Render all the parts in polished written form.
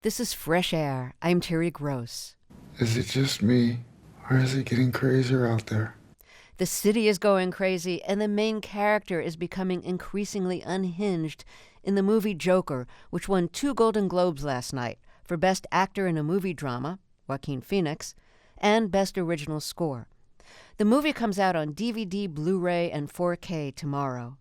This is Fresh Air. I'm Terry Gross. Is it just me, or is it getting crazier out there? The city is going crazy, and the main character is becoming increasingly unhinged in the movie Joker, which won 2 Golden Globes last night for Best Actor in a Movie Drama, Joaquin Phoenix, and Best Original Score. The movie comes out on DVD, Blu-ray, and 4K tomorrow.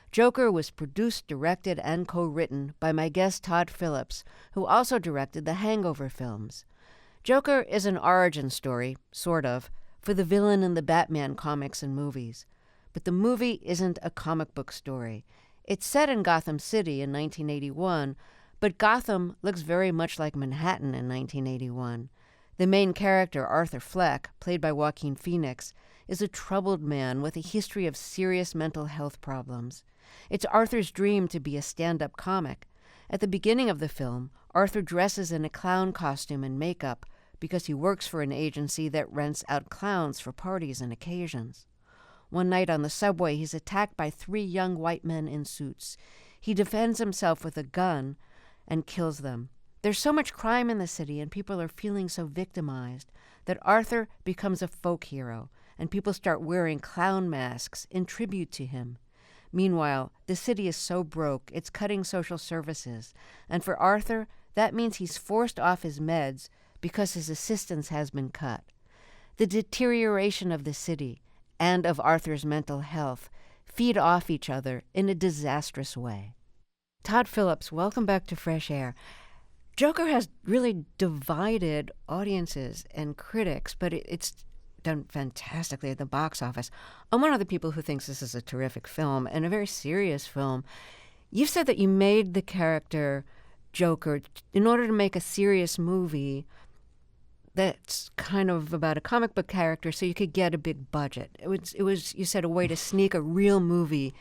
Joker was produced, directed, and co-written by my guest Todd Phillips, who also directed the Hangover films. Joker is an origin story, sort of, for the villain in the Batman comics and movies. But the movie isn't a comic book story. It's set in Gotham City in 1981, but Gotham looks very much like Manhattan in 1981. The main character, Arthur Fleck, played by Joaquin Phoenix, is a troubled man with a history of serious mental health problems. It's Arthur's dream to be a stand-up comic. At the beginning of the film, Arthur dresses in a clown costume and makeup because he works for an agency that rents out clowns for parties and occasions. One night on the subway, he's attacked by 3 young white men in suits. He defends himself with a gun and kills them. There's so much crime in the city and people are feeling so victimized that Arthur becomes a folk hero and people start wearing clown masks in tribute to him. Meanwhile, the city is so broke, it's cutting social services. And for Arthur, that means he's forced off his meds because his assistance has been cut. The deterioration of the city and of Arthur's mental health feed off each other in a disastrous way. Todd Phillips, welcome back to Fresh Air. Joker has really divided audiences and critics, but it's done fantastically at the box office. I'm one of the people who thinks this is a terrific film and a very serious film. You've said that you made the character Joker in order to make a serious movie that's kind of about a comic book character so you could get a big budget. It was you said, a way to sneak a real movie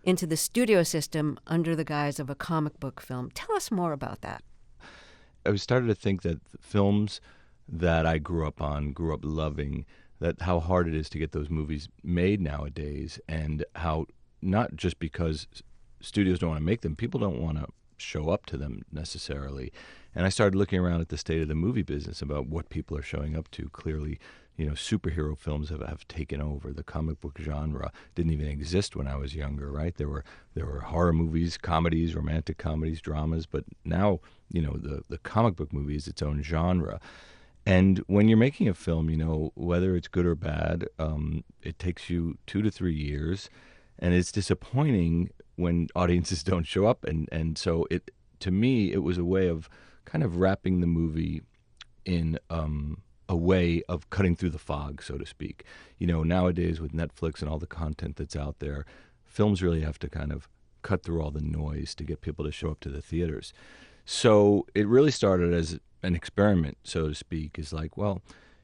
into the studio system under the guise of a comic book film. Tell us more about that. I started to think that films that I grew up loving, that how hard it is to get those movies made nowadays, and how not just because studios don't want to make them, people don't want to show up to them necessarily. And I started looking around at the state of the movie business about what people are showing up to. Clearly, superhero films have taken over. The comic book genre didn't even exist when I was younger, right? There were horror movies, comedies, romantic comedies, dramas, but now, the comic book movie is its own genre. And when you're making a film, whether it's good or bad, it takes you 2 to 3 years, and it's disappointing when audiences don't show up. And so to me, it was a way of kind of wrapping the movie in a way of cutting through the fog, so to speak. Nowadays with Netflix and all the content that's out there, films really have to kind of cut through all the noise to get people to show up to the theaters. So it really started as an experiment, so to speak, is like, well,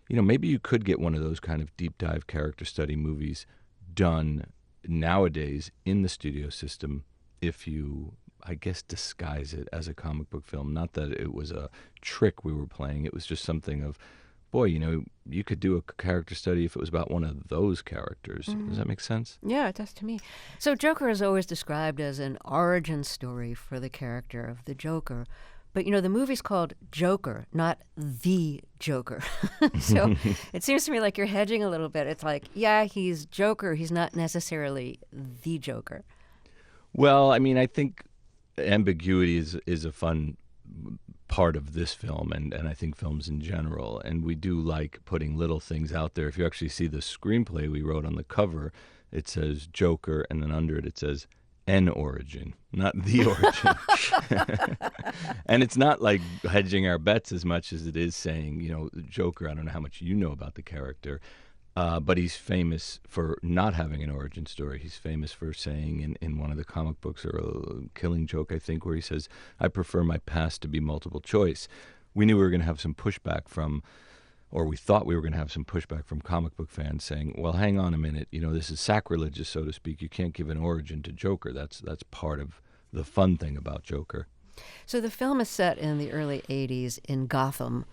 maybe you could get one of those kind of deep dive character study movies done nowadays in the studio system if you, I guess, disguise it as a comic book film. Not that it was a trick we were playing. It was just something of, boy, you could do a character study if it was about one of those characters. Mm-hmm. Does that make sense? Yeah, it does to me. So Joker is always described as an origin story for the character of the Joker. But, the movie's called Joker, not The Joker. So it seems to me like you're hedging a little bit. It's like, yeah, he's Joker. He's not necessarily the Joker. Well, I think ambiguity is a fun part of this film, and I think films in general. And we do like putting little things out there. If you actually see the screenplay we wrote on the cover, it says Joker, and then under it says an origin, not the origin. And it's not like hedging our bets as much as it is saying, Joker, I don't know how much you know about the character, but he's famous for not having an origin story. He's famous for saying in one of the comic books, or a Killing Joke, I think, where he says, I prefer my past to be multiple choice. We knew we were going to have some pushback or we thought we were going to have some pushback from comic book fans saying, well, hang on a minute, this is sacrilegious, so to speak. You can't give an origin to Joker. That's part of the fun thing about Joker. So the film is set in the early 80s in Gotham,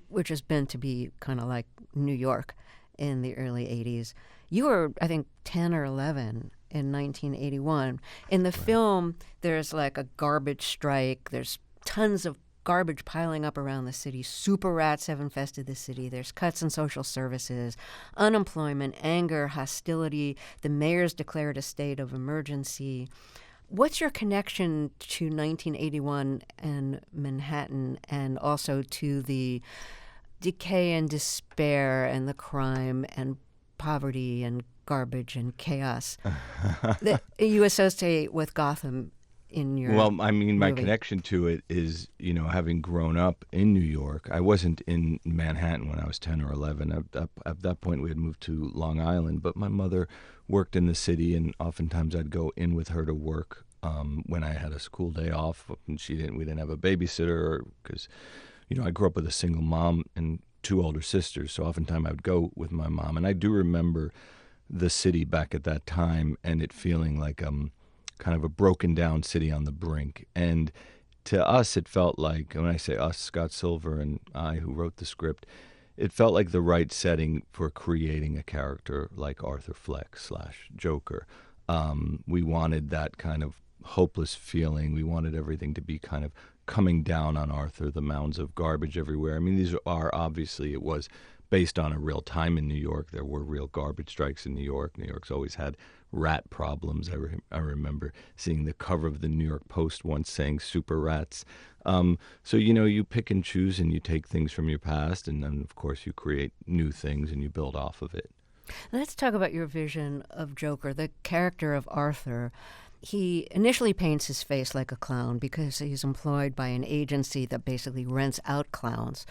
which has been to be kind of like New York in the early 80s. You were, I think, 10 or 11 in 1981. In the film, there's like a garbage strike. There's tons of garbage piling up around the city. Super rats have infested the city. There's cuts in social services, unemployment, anger, hostility. The mayor's declared a state of emergency. What's your connection to 1981 and Manhattan, and also to the decay and despair and the crime and poverty and garbage and chaos that you associate with Gotham in your Well, I mean, my movie? connection to it is, having grown up in New York. I wasn't in Manhattan when I was 10 or 11. At that point, we had moved to Long Island, but my mother worked in the city, and oftentimes I'd go in with her to work when I had a school day off. And we didn't have a babysitter because, I grew up with a single mom and two older sisters, so oftentimes I would go with my mom. And I do remember the city back at that time and it feeling like kind of a broken down city on the brink. And to us, it felt like, when I say us, Scott Silver and I, who wrote the script, it felt like the right setting for creating a character like Arthur Fleck / Joker. We wanted that kind of hopeless feeling. We wanted everything to be kind of coming down on Arthur, the mounds of garbage everywhere. I mean, these are obviously, it was based on a real time in New York. There were real garbage strikes in New York. New York's always had rat problems. I remember seeing the cover of the New York Post once saying super rats. So, you pick and choose and you take things from your past, and then, of course, you create new things and you build off of it. Let's talk about your vision of Joker, the character of Arthur. He initially paints his face like a clown because he's employed by an agency that basically rents out clowns,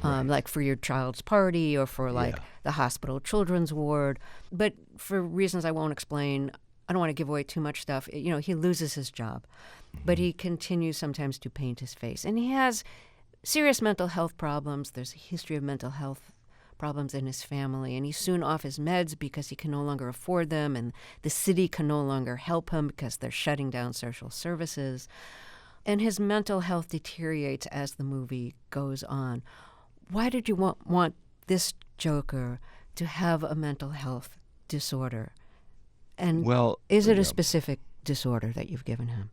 like for your child's party or for the hospital children's ward. But for reasons I won't explain, I don't want to give away too much stuff. He loses his job, but he continues sometimes to paint his face. And he has serious mental health problems. There's a history of mental health problems in his family, and he's soon off his meds because he can no longer afford them, and the city can no longer help him because they're shutting down social services. And his mental health deteriorates as the movie goes on. Why did you want this Joker to have a mental health disorder? And is it a specific disorder that you've given him?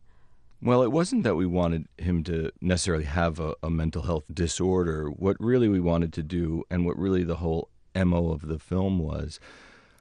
Well, it wasn't that we wanted him to necessarily have a mental health disorder. What really we wanted to do, and what really the whole MO of the film was,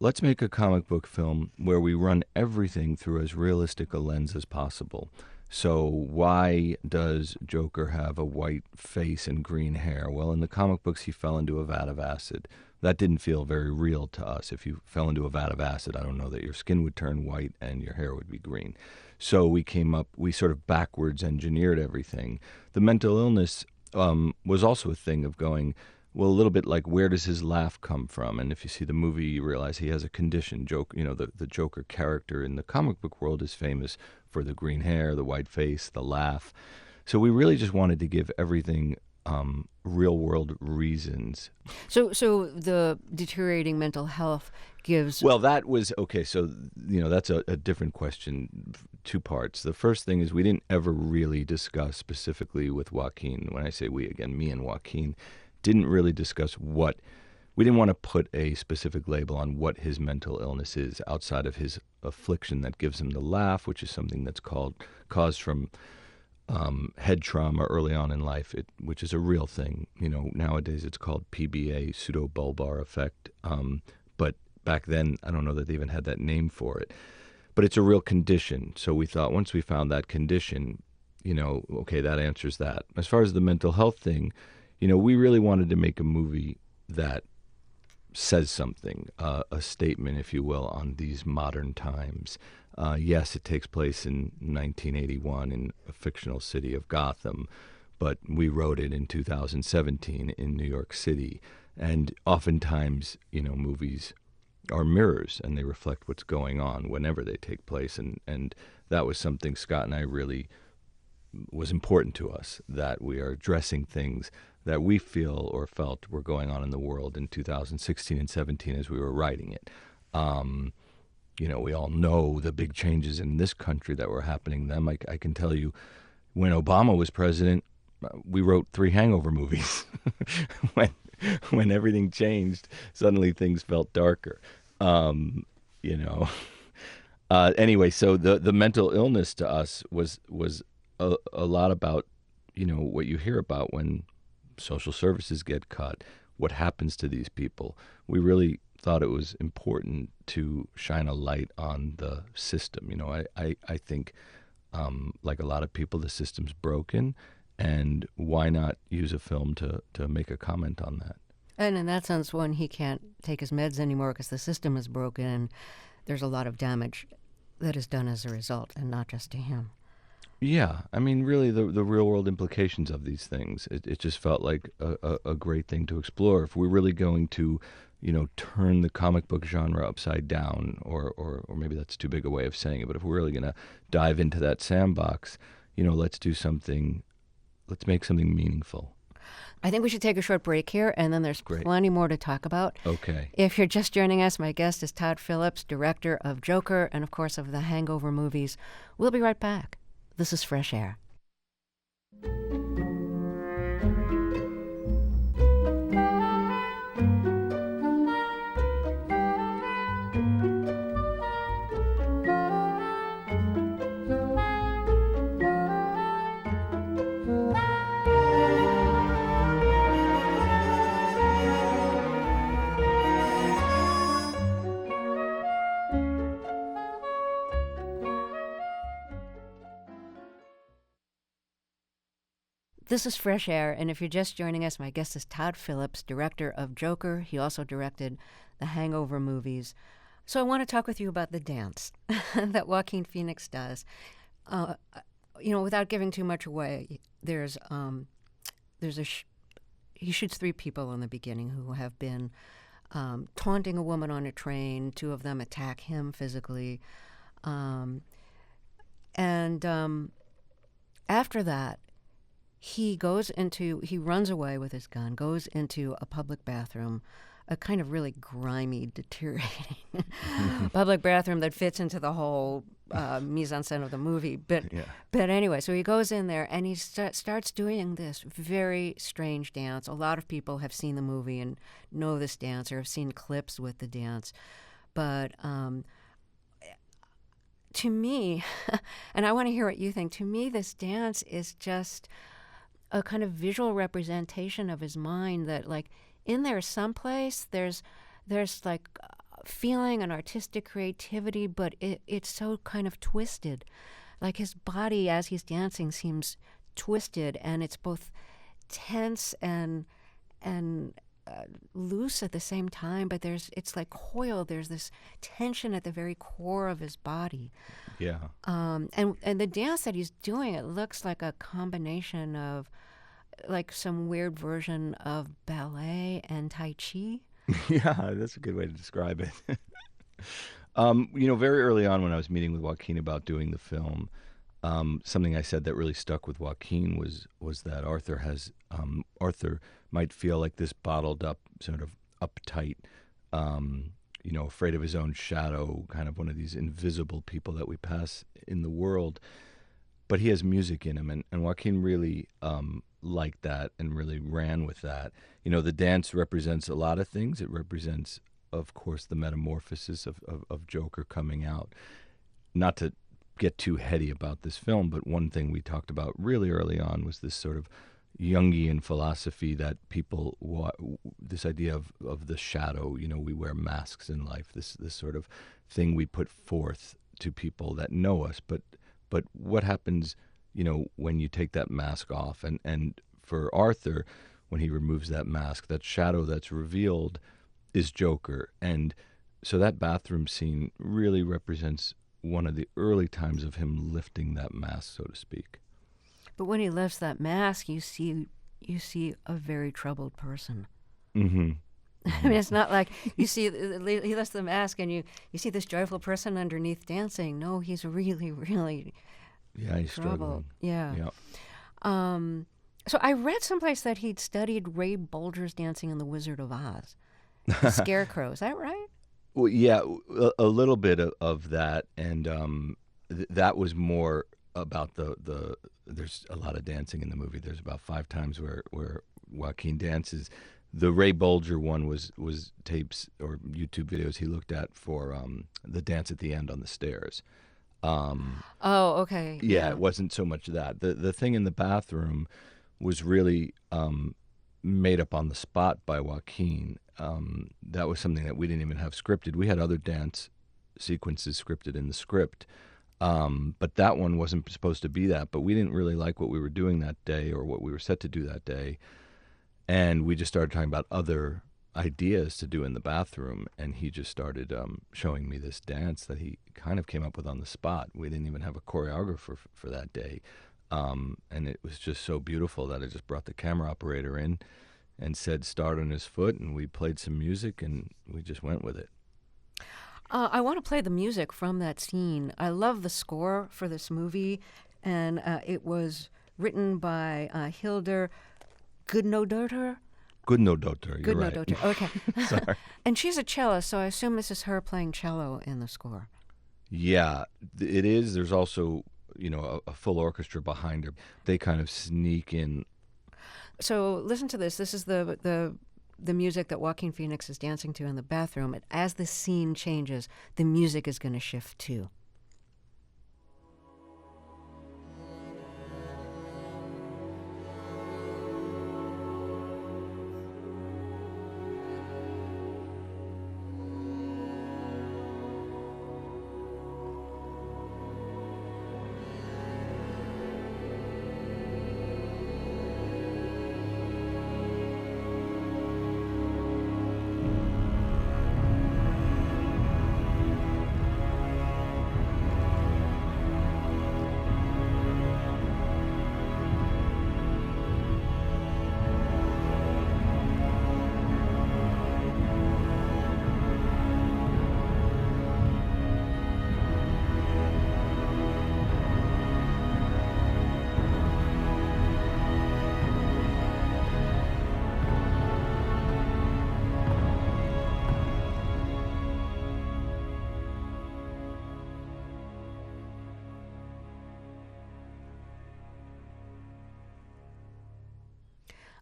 let's make a comic book film where we run everything through as realistic a lens as possible. So why does Joker have a white face and green hair? Well, in the comic books, he fell into a vat of acid. That didn't feel very real to us. If you fell into a vat of acid, I don't know that your skin would turn white and your hair would be green. So we sort of backwards engineered everything. The mental illness was also a thing of going, well, a little bit like, where does his laugh come from? And if you see the movie, you realize he has a condition. The Joker character in the comic book world is famous for the green hair, the white face, the laugh. So we really just wanted to give everything real world reasons. So the deteriorating mental health gives... Well, that was, okay, so, that's a different question, two parts. The first thing is we didn't ever really discuss specifically with Joaquin. When I say we, again, me and Joaquin, didn't really discuss we didn't want to put a specific label on what his mental illness is outside of his affliction that gives him the laugh, which is something that's caused from head trauma early on in life, which is a real thing. Nowadays it's called PBA, pseudobulbar effect. But back then, I don't know that they even had that name for it. But it's a real condition. So we thought once we found that condition, okay, that answers that. As far as the mental health thing, we really wanted to make a movie that says something, a statement, if you will, on these modern times. Yes, it takes place in 1981 in a fictional city of Gotham, but we wrote it in 2017 in New York City. And oftentimes, movies are mirrors and they reflect what's going on whenever they take place. And that was something Scott and I really was important to us, that we are addressing things that we feel or felt were going on in the world in 2016 and 17 as we were writing it. We all know the big changes in this country that were happening then. I can tell you, when Obama was president, we wrote 3 Hangover movies. when everything changed, suddenly things felt darker. Anyway, so the mental illness to us was a lot about what you hear about when social services get cut, what happens to these people. We really thought it was important to shine a light on the system. I think, like a lot of people, the system's broken, and why not use a film to make a comment on that? And in that sense, when he can't take his meds anymore because the system is broken, and there's a lot of damage that is done as a result, and not just to him. Yeah, I mean, really, the real world implications of these things. It just felt like a great thing to explore. If we're really going to, turn the comic book genre upside down, or maybe that's too big a way of saying it, but if we're really going to dive into that sandbox, let's do something. Let's make something meaningful. I think we should take a short break here, and then there's Great. plenty more to talk about. Okay. If you're just joining us, my guest is Todd Phillips, director of Joker and, of course, of the Hangover movies. We'll be right back. This is Fresh Air. This is Fresh Air, and if you're just joining us, my guest is Todd Phillips, director of Joker. He also directed the Hangover movies. So I want to talk with you about the dance that Joaquin Phoenix does. Without giving too much away, he shoots 3 people in the beginning who have been taunting a woman on a train. 2 of them attack him physically. After that, he runs away with his gun, goes into a public bathroom, a kind of really grimy, deteriorating public bathroom that fits into the whole mise-en-scène of the movie. But anyway, so he goes in there and he starts doing this very strange dance. A lot of people have seen the movie and know this dance or have seen clips with the dance. But to me, and I want to hear what you think, to me this dance is just a kind of visual representation of his mind that, like, in there someplace there's like feeling and artistic creativity, but it's so kind of twisted. Like his body as he's dancing seems twisted, and it's both tense and loose at the same time, but it's like coiled. There's this tension at the very core of his body. Yeah. And the dance that he's doing, it looks like a combination of like some weird version of ballet and Tai Chi. Yeah, that's a good way to describe it. Very early on when I was meeting with Joaquin about doing the film, something I said that really stuck with Joaquin was that Arthur might feel like this bottled up, sort of uptight, afraid of his own shadow, kind of one of these invisible people that we pass in the world. But he has music in him, and Joaquin really liked that and really ran with that. The dance represents a lot of things. It represents, of course, the metamorphosis of Joker coming out. Not to get too heady about this film, but one thing we talked about really early on was this sort of Jungian philosophy that people, this idea of the shadow, we wear masks in life, this sort of thing we put forth to people that know us, but what happens, when you take that mask off? And for Arthur, when he removes that mask, that shadow that's revealed is Joker. And so that bathroom scene really represents one of the early times of him lifting that mask, so to speak. But when he lifts that mask, you see a very troubled person. Mm-hmm. I mean, it's not like you see he lifts the mask and you see this joyful person underneath dancing. No, he's really, really he's troubled. struggling. Yeah. So I read someplace that he'd studied Ray Bolger's dancing in The Wizard of Oz. The Scarecrow, is that right? Well, yeah, a little bit of that, and that was more about the. There's a lot of dancing in the movie. There's about 5 times where Joaquin dances. The Ray Bolger one was tapes or YouTube videos he looked at for the dance at the end on the stairs. Oh, okay. Yeah, it wasn't so much that. The thing in the bathroom was really made up on the spot by Joaquin. That was something that we didn't even have scripted. We had other dance sequences scripted in the script, but that one wasn't supposed to be that. But we didn't really like what we were doing that day or what we were set to do that day, and we just started talking about other ideas to do in the bathroom, and he just started showing me this dance that he kind of came up with on the spot. We didn't even have a choreographer for that day, and it was just so beautiful that I just brought the camera operator in and said start on his foot, and we played some music, and we just went with it. I want to play the music from that scene. I love the score for this movie, and it was written by Hildur Gudnadottir. Gudnadottir, you're right. Gudnadottir, okay. Sorry. And she's a cellist, so I assume this is her playing cello in the score. Yeah, it is. There's also, a full orchestra behind her. They kind of sneak in. So listen to this. This is the music that Joaquin Phoenix is dancing to in the bathroom. And as the scene changes, the music is going to shift too.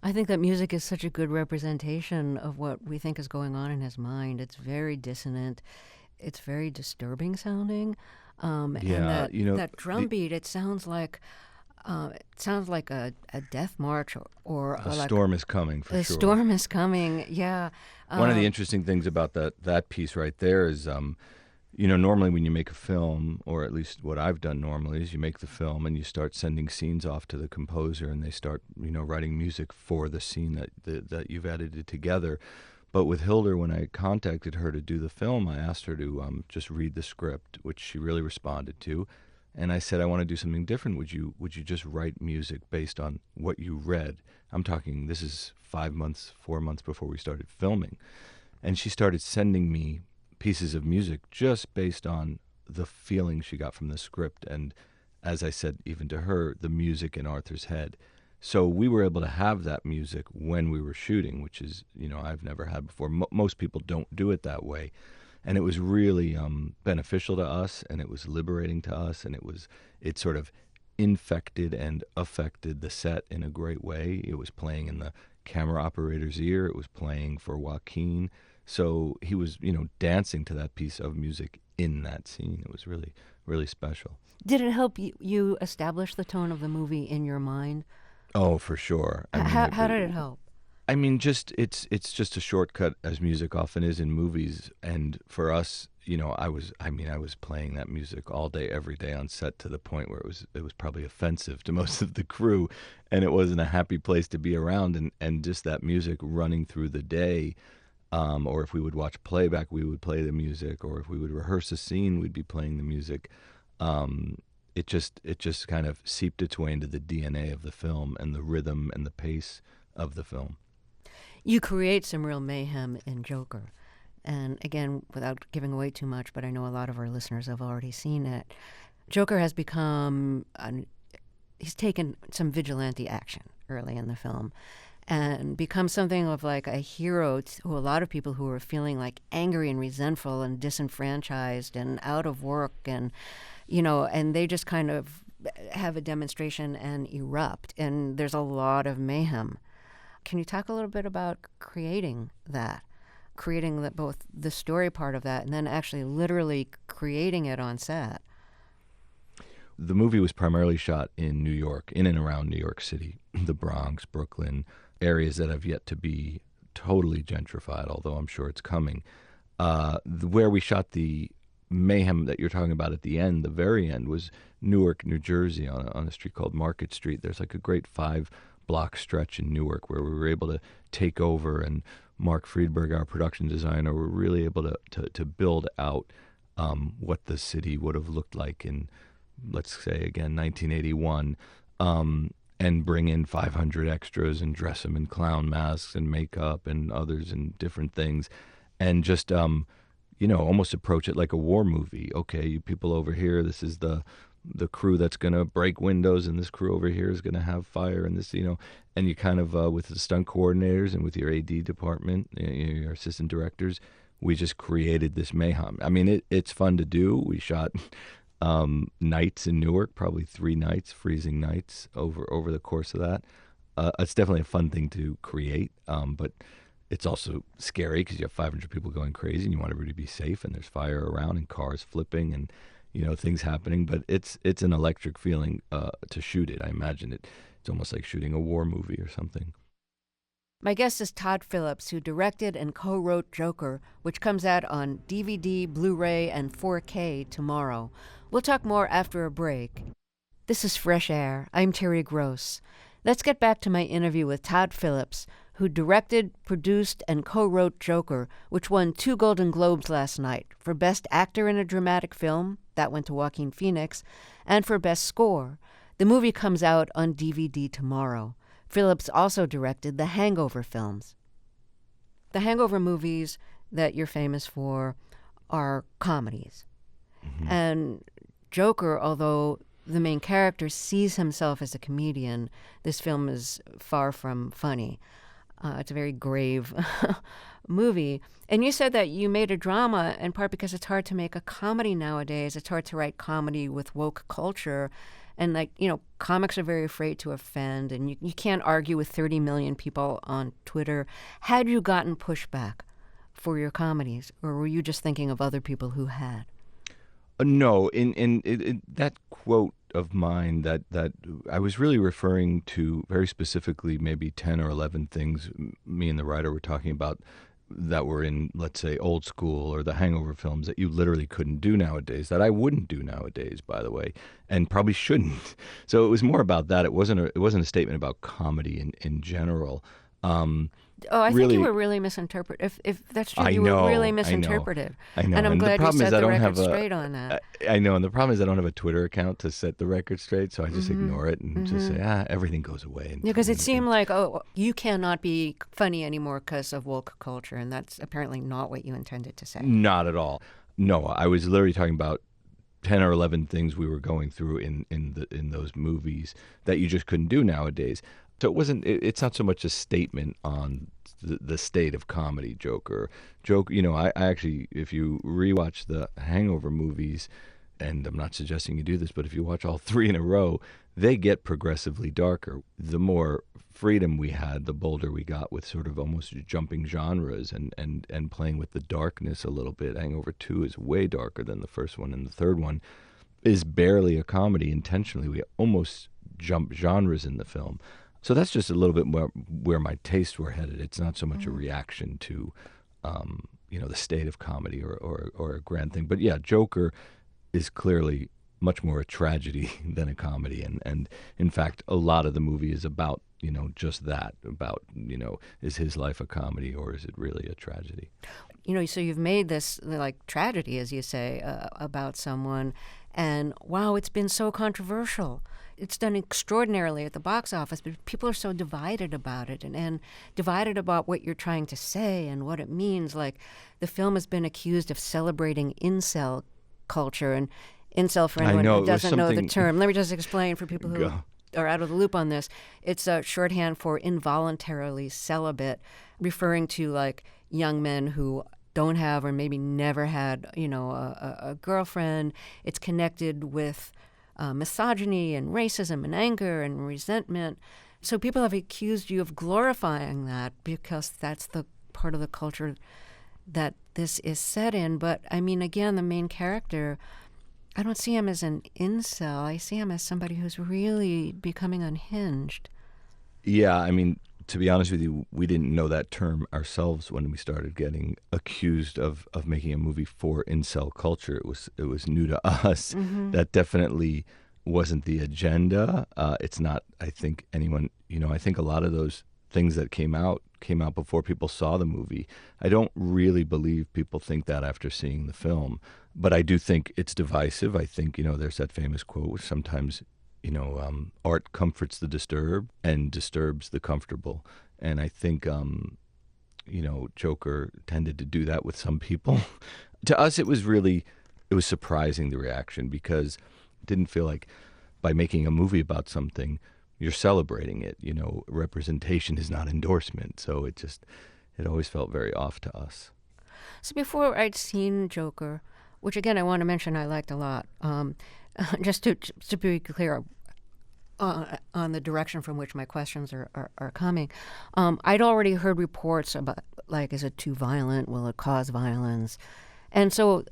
I think that music is such a good representation of what we think is going on in his mind. It's very dissonant. It's very disturbing sounding. And that drum beat, it sounds like a death march or a like storm is coming, for a sure. storm is coming, yeah. One of the interesting things about that piece right there is, normally when you make a film, or at least what I've done normally, is you make the film and you start sending scenes off to the composer, and they start, writing music for the scene that you've edited together. But with Hildur, when I contacted her to do the film, I asked her to just read the script, which she really responded to. And I said, I want to do something different. Would you just write music based on what you read? I'm talking, this is 4 months before we started filming. And she started sending me pieces of music just based on the feeling she got from the script. And as I said, even to her, the music in Arthur's head. So we were able to have that music when we were shooting, which is, I've never had before. Most people don't do it that way. And it was really beneficial to us, and it was liberating to us, and it sort of infected and affected the set in a great way. It was playing in the camera operator's ear. It was playing for Joaquin. So he was, dancing to that piece of music in that scene. It was really, really special. Did it help you establish the tone of the movie in your mind? Oh, for sure. How did it help? I mean, it's just a shortcut, as music often is in movies. And for us, I was playing that music all day, every day on set, to the point where it was probably offensive to most of the crew, and it wasn't a happy place to be around. And just that music running through the day, or if we would watch playback, we would play the music, or if we would rehearse a scene, we'd be playing the music. It just kind of seeped its way into the DNA of the film and the rhythm and the pace of the film. You create some real mayhem in Joker. And again, without giving away too much, but I know a lot of our listeners have already seen it, Joker has become, he's taken some vigilante action early in the film and become something of like a hero to a lot of people who are feeling like angry and resentful and disenfranchised and out of work, and, and they just kind of have a demonstration and erupt. And there's a lot of mayhem. Can you talk a little bit about creating both the story part of that and then actually literally creating it on set? The movie was primarily shot in New York, in and around New York City, the Bronx, Brooklyn, areas that have yet to be totally gentrified, although I'm sure it's coming. Where we shot the Mayhem that you're talking about at the end, the very end, was Newark, New Jersey, on a street called Market Street. There's like a great 5-block stretch in Newark where we were able to take over, and Mark Friedberg, our production designer, were really able to build out what the city would have looked like in, let's say, again, 1981, and bring in 500 extras and dress them in clown masks and makeup and others and different things, and just almost approach it like a war movie. Okay, you people over here, this is the crew that's going to break windows, and this crew over here is going to have fire, and this, and you kind of, with the stunt coordinators and with your AD department, your assistant directors, we just created this mayhem. I mean, it's fun to do. We shot nights in Newark, probably 3 nights, freezing nights over the course of that. It's definitely a fun thing to create, but it's also scary because you have 500 people going crazy and you want everybody to be safe, and there's fire around and cars flipping and things happening. But it's an electric feeling to shoot it. I imagine it's almost like shooting a war movie or something. My guest is Todd Phillips, who directed and co-wrote Joker, which comes out on DVD, Blu-ray, and 4K tomorrow. We'll talk more after a break. This is Fresh Air. I'm Terry Gross. Let's get back to my interview with Todd Phillips, who directed, produced, and co-wrote Joker, which won 2 Golden Globes last night for Best Actor in a Dramatic Film, that went to Joaquin Phoenix, and for Best Score. The movie comes out on DVD tomorrow. Phillips also directed the Hangover films. The Hangover movies that you're famous for are comedies. Mm-hmm. And Joker, although the main character sees himself as a comedian, this film is far from funny. It's a very grave movie. And you said that you made a drama in part because it's hard to make a comedy nowadays. It's hard to write comedy with woke culture. And, comics are very afraid to offend, and you can't argue with 30 million people on Twitter. Had you gotten pushback for your comedies, or were you just thinking of other people who had? No, in that quote of mine that I was really referring to very specifically maybe 10 or 11 things me and the writer were talking about that were in, let's say, Old School or the Hangover films that you literally couldn't do nowadays, that I wouldn't do nowadays, by the way, and probably shouldn't. So it was more about that. It wasn't a statement about comedy in general. I think you were really misinterpreted. If that's true, were really misinterpreted. I know. And I'm glad you set the record straight straight on that. I know, and the problem is I don't have a Twitter account to set the record straight, so I just ignore it and just say, everything goes away. Because it seemed like, you cannot be funny anymore because of woke culture, and that's apparently not what you intended to say. Not at all. No, I was literally talking about 10 or 11 things we were going through in those movies that you just couldn't do nowadays. So it's not so much a statement on the state of comedy, Joker. I actually, if you rewatch the Hangover movies, and I'm not suggesting you do this, but if you watch all 3 in a row, they get progressively darker. The more freedom we had, the bolder we got with sort of almost jumping genres and playing with the darkness a little bit. Hangover 2 is way darker than the first one, and the third one is barely a comedy intentionally. We almost jump genres in the film. So that's just a little bit more where my tastes were headed. It's not so much a reaction to, the state of comedy or a grand thing. But yeah, Joker is clearly much more a tragedy than a comedy. And in fact, a lot of the movie is about, just that, about, is his life a comedy or is it really a tragedy? So you've made this tragedy, as you say, about someone. And wow, it's been so controversial. It's done extraordinarily at the box office, but people are so divided about it and divided about what you're trying to say and what it means. Like, the film has been accused of celebrating incel culture, and incel, for anyone who doesn't know the term, let me just explain for people who are out of the loop on this. It's a shorthand for involuntarily celibate, referring to young men who don't have or maybe never had, a girlfriend. It's connected with misogyny and racism and anger and resentment. So people have accused you of glorifying that because that's the part of the culture that this is set in. But, I mean, again, the main character I don't see him as an incel. I see him as somebody who's really becoming unhinged. Yeah, I mean, to be honest with you, we didn't know that term ourselves when we started getting accused of making a movie for incel culture. It was new to us. Mm-hmm. That definitely wasn't the agenda. It's not. I think anyone. I think a lot of those things that came out before people saw the movie. I don't really believe people think that after seeing the film, but I do think it's divisive. I think there's that famous quote which sometimes art comforts the disturbed and disturbs the comfortable. And I think, Joker tended to do that with some people. To us, it was surprising, the reaction, because it didn't feel like by making a movie about something, you're celebrating it. Representation is not endorsement. So it always felt very off to us. So before I'd seen Joker, which again I want to mention I liked a lot, just to be clear on the direction from which my questions are coming, I'd already heard reports about, like, is it too violent? Will it cause violence? And so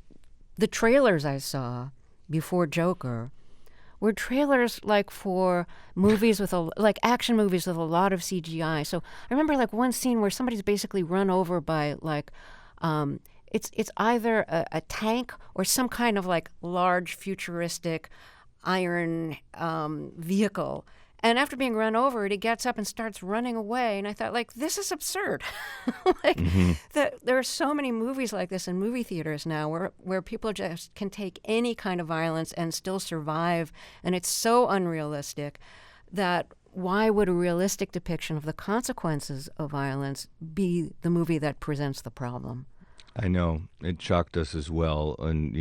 the trailers I saw before Joker were trailers like for movies with like action movies with a lot of CGI. So I remember like one scene where somebody's basically run over by like it's either a tank or some kind of like large futuristic iron vehicle. And after being run over, he gets up and starts running away. And I thought, like, this is absurd. There are so many movies like this in movie theaters now where people just can take any kind of violence and still survive. And it's so unrealistic that why would a realistic depiction of the consequences of violence be the movie that presents the problem? I know. It shocked us as well. And,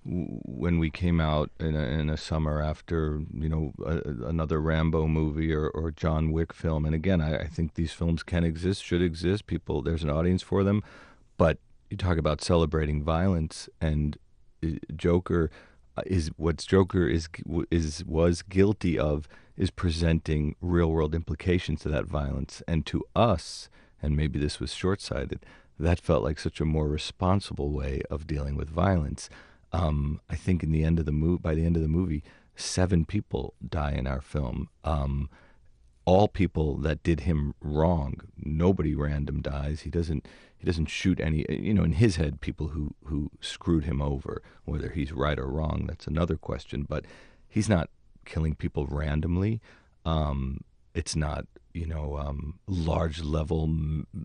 when we came out in a summer after, another Rambo movie or John Wick film. And again, I think these films can exist, should exist. There's an audience for them. But you talk about celebrating violence, and Joker was guilty of is presenting real world implications to that violence. And to us, and maybe this was short-sighted, that felt like such a more responsible way of dealing with violence. I think by the end of the movie, 7 people die in our film. All people that did him wrong. Nobody random dies. He doesn't shoot any. In his head, people who screwed him over. Whether he's right or wrong, that's another question. But he's not killing people randomly. It's not large level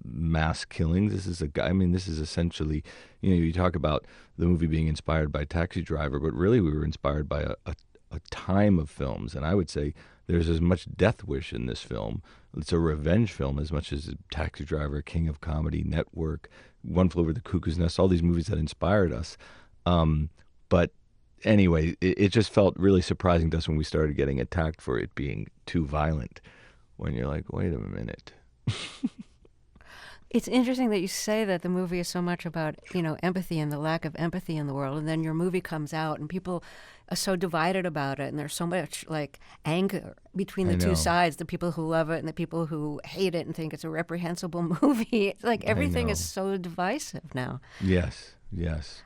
mass killings. This is a guy. I mean, this is essentially, you talk about the movie being inspired by Taxi Driver, but really we were inspired by a time of films. And I would say there's as much death wish in this film. It's a revenge film as much as Taxi Driver, King of Comedy, Network, One Flew Over the Cuckoo's Nest, all these movies that inspired us. But anyway, it just felt really surprising to us when we started getting attacked for it being too violent. When you're like, wait a minute. It's interesting that you say that the movie is so much about, empathy and the lack of empathy in the world. And then your movie comes out and people are so divided about it. And there's so much like anger between the two sides, the people who love it and the people who hate it and think it's a reprehensible movie. It's like everything is so divisive now. Yes.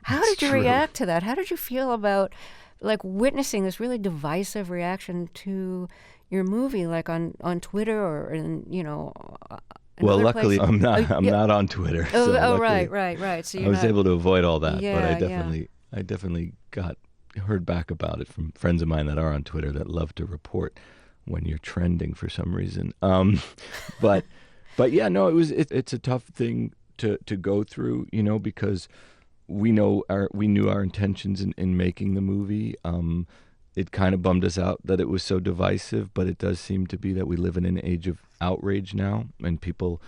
How did you react to that? How did you feel about like witnessing this really divisive reaction to your movie, like on Twitter or in well, luckily places? I'm not on Twitter. Right. So I was able to avoid all that, Yeah, but I definitely heard back about it from friends of mine that are on Twitter that love to report when you're trending for some reason. But yeah, no, it's a tough thing to go through, because we knew our intentions in making the movie. It kind of bummed us out that it was so divisive, but it does seem to be that we live in an age of outrage now, and people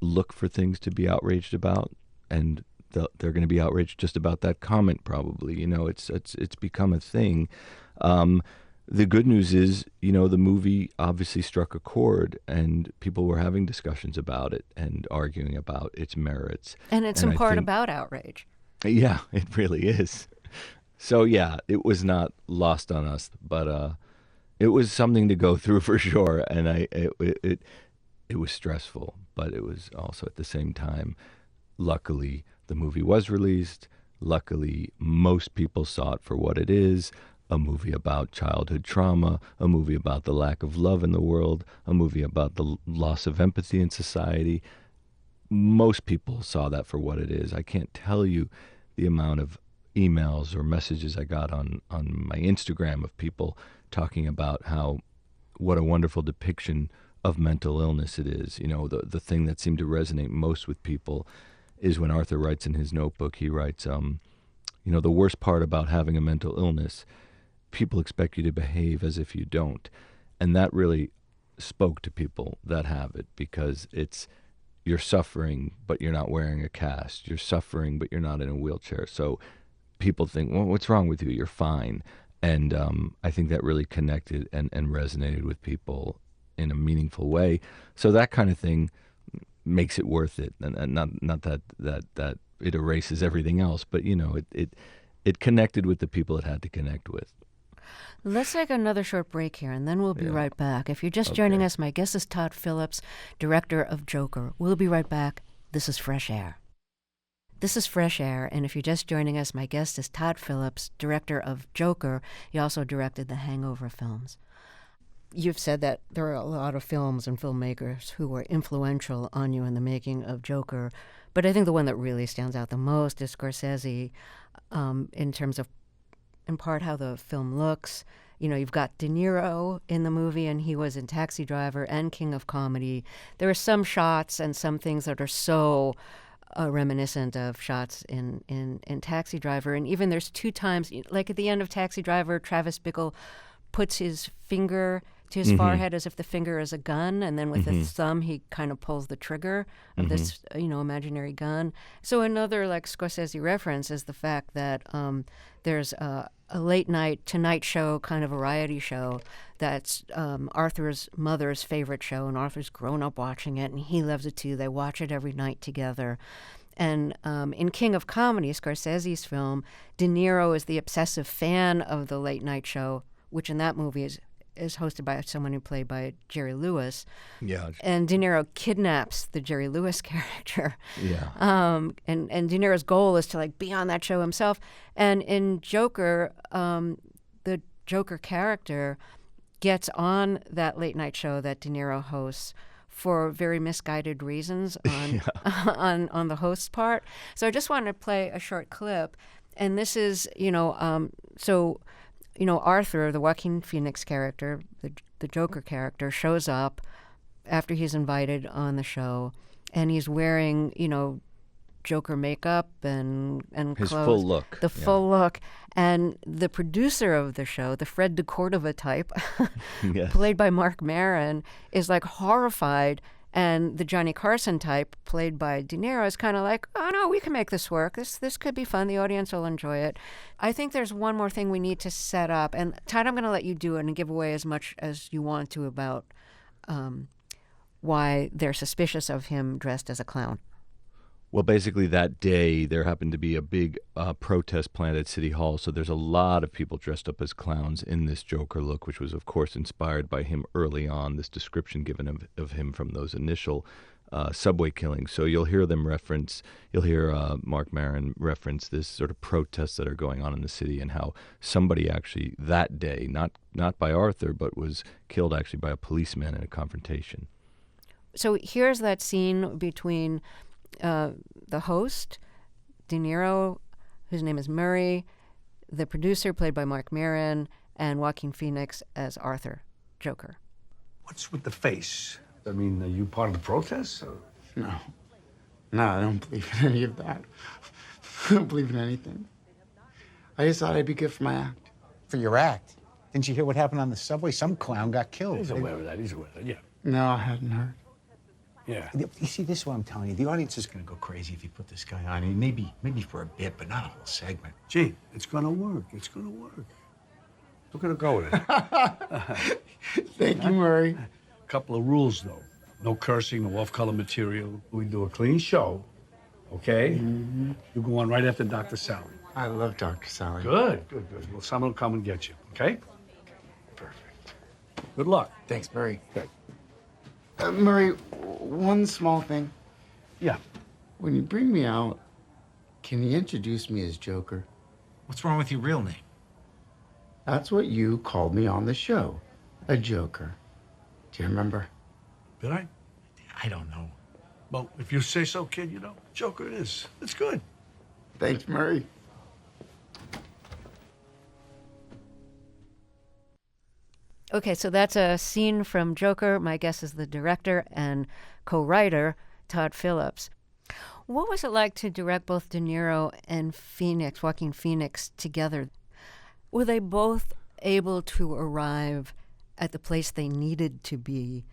look for things to be outraged about, and they're going to be outraged just about that comment probably. It's become a thing. The good news is, the movie obviously struck a chord, and people were having discussions about it and arguing about its merits. And it's in part about outrage. Yeah, it really is. So yeah, it was not lost on us, but it was something to go through for sure, and it was stressful, but it was also at the same time, luckily, the movie was released. luckily, most people saw it for what it is, a movie about childhood trauma, a movie about the lack of love in the world, a movie about the loss of empathy in society. Most people saw that for what it is. I can't tell you the amount of emails or messages I got on my Instagram of people talking about what a wonderful depiction of mental illness it is. You know, the thing that seemed to resonate most with people is when Arthur writes in his notebook, he writes, the worst part about having a mental illness, people expect you to behave as if you don't. And that really spoke to people that have it, because you're suffering, but you're not wearing a cast. You're suffering, but you're not in a wheelchair. So people think, well, what's wrong with you? You're fine. And I think that really connected and resonated with people in a meaningful way. So that kind of thing makes it worth it. And not that it erases everything else, but, it connected with the people it had to connect with. Let's take another short break here, and then we'll be right back. If you're just joining us, my guest is Todd Phillips, director of Joker. We'll be right back. This is Fresh Air. This is Fresh Air, and if you're just joining us, my guest is Todd Phillips, director of Joker. He also directed the Hangover films. You've said that there are a lot of films and filmmakers who were influential on you in the making of Joker, but I think the one that really stands out the most is Scorsese, in terms of, in part, how the film looks. You know, you've got De Niro in the movie, and he was in Taxi Driver and King of Comedy. There are some shots and some things that are so reminiscent of shots in Taxi Driver. And even there's two times, like at the end of Taxi Driver, Travis Bickle puts his finger to his forehead as if the finger is a gun, and then with his thumb he kind of pulls the trigger of this imaginary gun. So another like Scorsese reference is the fact that there's a late night Tonight Show kind of variety show that's Arthur's mother's favorite show, and Arthur's grown up watching it and he loves it too. They watch it every night together. And in King of Comedy, Scorsese's film, De Niro is the obsessive fan of the late night show, which in that movie is hosted by someone who played by Jerry Lewis. Yeah. And De Niro kidnaps the Jerry Lewis character. Yeah. And De Niro's goal is to like be on that show himself. And in Joker, the Joker character gets on that late night show that De Niro hosts for very misguided reasons on on the host's part. So I just wanted to play a short clip. And this is, Arthur, the Joaquin Phoenix character, the Joker character, shows up after he's invited on the show, and he's wearing, Joker makeup and His clothes. full look. The full look. And the producer of the show, the Fred DeCordova type, Yes. played by Mark Maron, is like horrified. And the Johnny Carson type, played by De Niro, is kind of like, oh, no, we can make this work. This could be fun. The audience will enjoy it. I think there's one more thing we need to set up. And, Todd, I'm going to let you do it and give away as much as you want to about why they're suspicious of him dressed as a clown. Well, basically that day there happened to be a big protest planned at City Hall, so there's a lot of people dressed up as clowns in this Joker look, which was, of course, inspired by him early on, this description given of him from those initial subway killings. So you'll hear Mark Maron reference this sort of protests that are going on in the city, and how somebody actually that day, not by Arthur, but was killed actually by a policeman in a confrontation. So here's that scene between the host, De Niro, whose name is Murray, the producer, played by Mark Maron, and Joaquin Phoenix as Arthur, Joker. What's with the face? I mean, are you part of the protest? Or? No, I don't believe in any of that. I don't believe in anything. I just thought I'd be good for my act. For your act? Didn't you hear what happened on the subway? Some clown got killed. He's aware of that, yeah. No, I hadn't heard. Yeah. You see, this is what I'm telling you. The audience is going to go crazy if you put this guy on. I mean, maybe for a bit, but not a whole segment. Gee, it's gonna work. It's gonna work. We're gonna go with it. Thank you, Murray. Couple of rules, though. No cursing, no off-color material. We do a clean show, okay? Mm-hmm. You go on right after Dr. Sally. I love Dr. Sally. Good. Well, someone will come and get you, okay? Perfect. Good luck. Thanks, Murray. Okay. Murray, one small thing. Yeah. When you bring me out, Can you introduce me as Joker? What's wrong with your real name? That's what you called me on the show. A Joker. Do you remember? Did I? I don't know. Well, if you say so, kid, Joker it is. It's good. Thanks, Murray. Okay, so that's a scene from Joker. My guess is the director and co-writer, Todd Phillips. What was it like to direct both De Niro and Joaquin Phoenix, together? Were they both able to arrive at the place they needed to be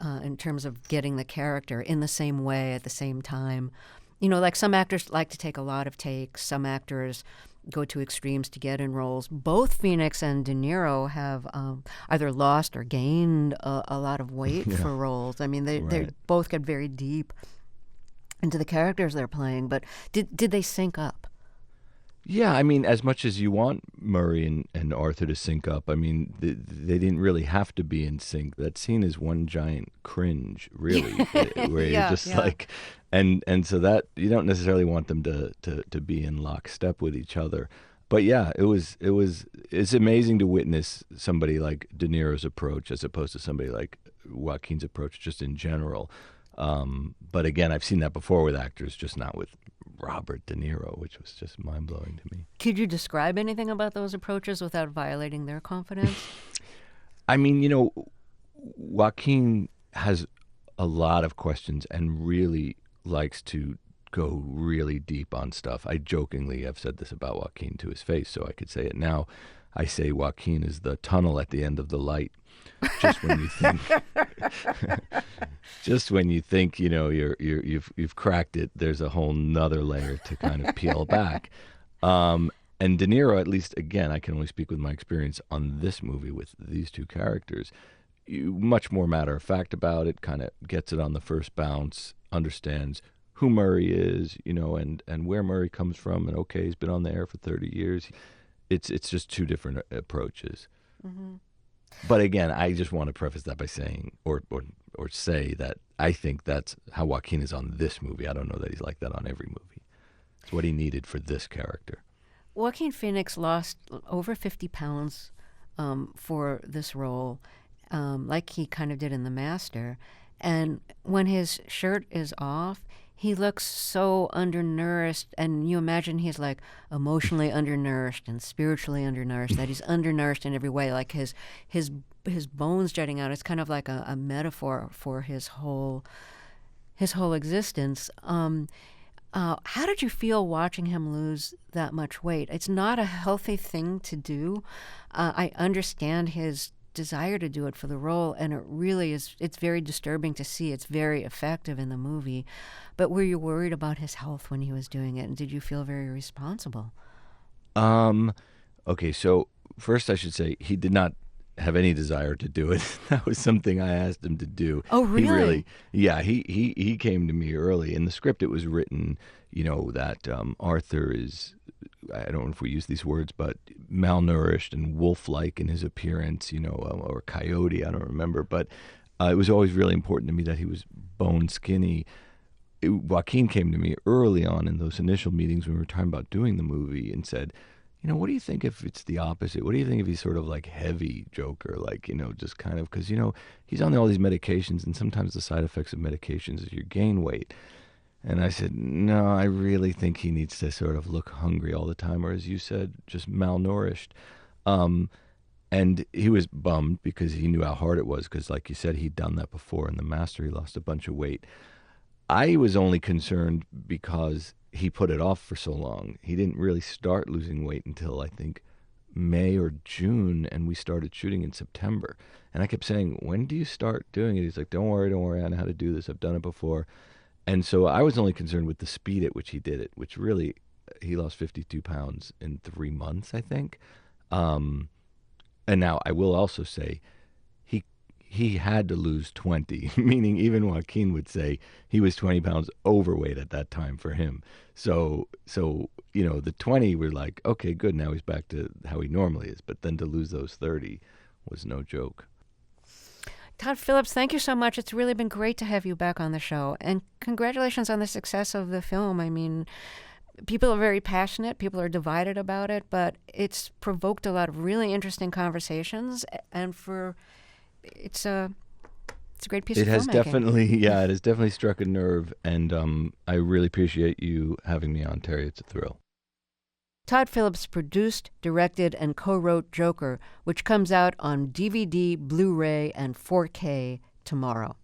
in terms of getting the character in the same way at the same time? You know, like some actors like to take a lot of takes. Some actors go to extremes to get in roles. Both Phoenix and De Niro have either lost or gained a lot of weight for roles. I mean, they both get very deep into the characters they're playing. But did they sync up? Yeah, I mean, as much as you want Murray and Arthur to sync up, I mean, they didn't really have to be in sync. That scene is one giant cringe, really, where you're just like, and so that you don't necessarily want them to be in lockstep with each other. But yeah, it's amazing to witness somebody like De Niro's approach as opposed to somebody like Joaquin's approach, just in general. But again, I've seen that before with actors, just not with Robert De Niro, which was just mind-blowing to me. Could you describe anything about those approaches without violating their confidence? I mean, Joaquin has a lot of questions and really likes to go really deep on stuff. I jokingly have said this about Joaquin to his face, so I could say it now. I say Joaquin is the tunnel at the end of the light. Just when you think, you've cracked it, there's a whole nother layer to kind of peel back. And De Niro, at least, again, I can only speak with my experience on this movie with these two characters. Much more matter of fact about it, kind of gets it on the first bounce, understands who Murray is, and where Murray comes from, and okay, he's been on the air for 30 years. It's just two different approaches. Mm-hmm. But again, I just want to preface that by saying, or say that I think that's how Joaquin is on this movie. I don't know that he's like that on every movie. It's what he needed for this character. Joaquin Phoenix lost over 50 pounds for this role, like he kind of did in The Master. And when his shirt is off, he looks so undernourished, and you imagine he's like emotionally undernourished and spiritually undernourished, that he's undernourished in every way, like his bones jutting out. It's kind of like a metaphor for his whole existence. How did you feel watching him lose that much weight? It's not a healthy thing to do. I understand his desire to do it for the role, and it really is. It's very disturbing to see. It's very effective in the movie. But were you worried about his health when he was doing it, and did you feel very responsible? Okay, so first I should say he did not have any desire to do it. That was something I asked him to do. Oh, really? He came to me early. In the script it was written, that Arthur is, I don't know if we use these words, but malnourished and wolf-like in his appearance, or coyote, I don't remember. But it was always really important to me that he was bone skinny. Joaquin came to me early on in those initial meetings when we were talking about doing the movie and said, what do you think if it's the opposite? What do you think if he's sort of like heavy Joker, like, just kind of, because, he's on all these medications, and sometimes the side effects of medications is you gain weight. And I said, no, I really think he needs to sort of look hungry all the time, or as you said, just malnourished. And he was bummed because he knew how hard it was, because like you said, he'd done that before in The Master. He lost a bunch of weight. I was only concerned because he put it off for so long. He didn't really start losing weight until I think May or June, and we started shooting in September. And I kept saying, when do you start doing it? He's like, don't worry, I know how to do this. I've done it before. And so I was only concerned with the speed at which he did it, which really, he lost 52 pounds in 3 months, I think. And now I will also say, he had to lose 20, meaning even Joaquin would say he was 20 pounds overweight at that time for him. So the 20 were like, okay, good, now he's back to how he normally is. But then to lose those 30 was no joke. Todd Phillips, thank you so much. It's really been great to have you back on the show. And congratulations on the success of the film. I mean, People are very passionate. People are divided about it, but it's provoked a lot of really interesting conversations. And it's a great piece of filmmaking. It has definitely, it has definitely struck a nerve, and I really appreciate you having me on, Terry. It's a thrill. Todd Phillips produced, directed, and co-wrote Joker, which comes out on DVD, Blu-ray, and 4K tomorrow.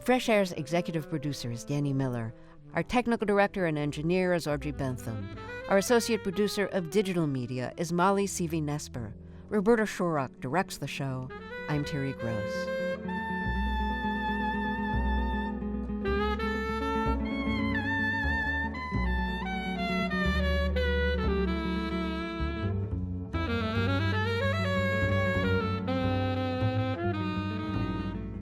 Fresh Air's executive producer is Danny Miller. Our technical director and engineer is Audrey Bentham. Our associate producer of digital media is Molly Seavey-Nesper. Roberta Shorrock directs the show. I'm Terry Gross.